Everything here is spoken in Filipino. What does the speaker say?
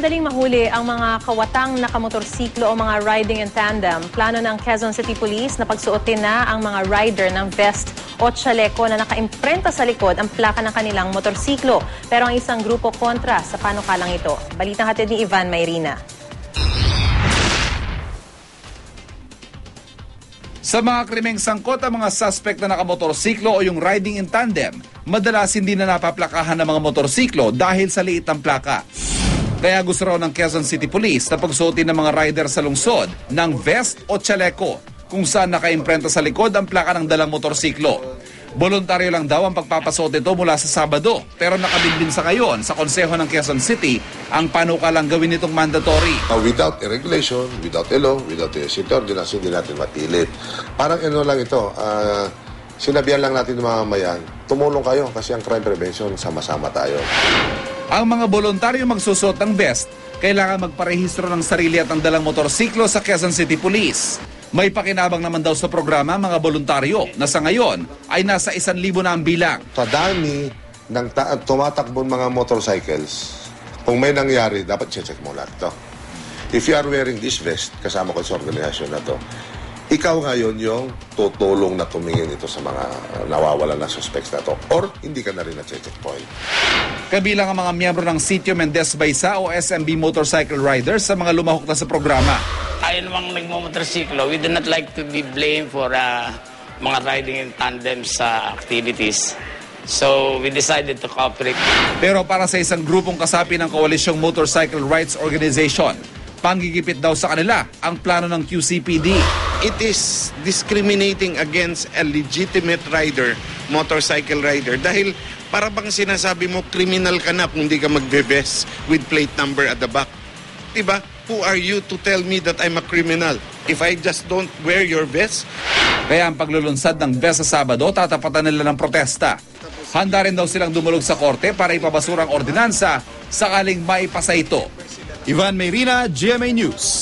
madaling mahuli ang mga kawatang nakamotorsiklo o mga riding in tandem, plano ng Quezon City Police na pagsuotin na ang mga rider ng vest o chaleco na nakaimprenta sa likod ang plaka ng kanilang motorsiklo. Pero ang isang grupo kontra sa panukalang ito. Balitang hatid ni Ivan Mayrina. Sa mga krimeng sangkot ang mga suspect na nakamotorsiklo o yung riding in tandem, madalas hindi na napaplakahan ng mga motorsiklo dahil sa liit ng plaka. Kaya gusto raw ng Quezon City Police na pagsuotin ng mga rider sa lungsod ng vest o chaleco kung saan nakaimprenta sa likod ang plaka ng dalang motorsiklo. Voluntaryo lang daw ang pagpapasuot nito mula sa Sabado, pero nakabinbin sa ngayon sa Konseho ng Quezon City ang panukalang gawin itong mandatory. Without a regulation, without a law, without a city ordinance, hindi natin matilit. Parang lang ito, sinabihan lang natin ng mga mamayan, tumulong kayo kasi ang crime prevention, sama-sama tayo. Ang mga voluntaryo magsusot ng vest, kailangan magparehistro ng sarili at ang dalang motorsiklo sa Quezon City Police. May pakinabang naman daw sa programa mga voluntaryo na sa ngayon ay nasa 1,000 na ang bilang. Sa dami ng tumatakbong mga motorcycles, kung may nangyari, dapat check mo lahat ito. If you are wearing this vest, kasama ko sa organisasyon na to, ikaw ngayon yung tutulong na tumingin ito sa mga nawawala na suspects na to. Or hindi ka na rin na-checkpoint. Kabilang ang mga miyembro ng Sitio Mendez Baysa o SMB Motorcycle Riders sa mga lumahok na sa programa. Tayo namang nagmamotorsiklo, we do not like to be blamed for mga riding in tandem sa activities. So we decided to cooperate. Pero para sa isang grupong kasapi ng Koalisyong Motorcycle Rights Organization, panggigipit daw sa kanila ang plano ng QCPD. It is discriminating against a legitimate rider, motorcycle rider, dahil para bang sinasabi mo criminal ka na kung hindi ka magbe-vest with plate number at the back. Diba? Who are you to tell me that I'm a criminal if I just don't wear your vest? Kaya ang paglulunsad ng vest sa Sabado, tatapatan nila ng protesta. Handa rin daw silang dumulog sa korte para ipabasura ang ordinansa sakaling maipasa ito. Ivan Mayrina, GMA News.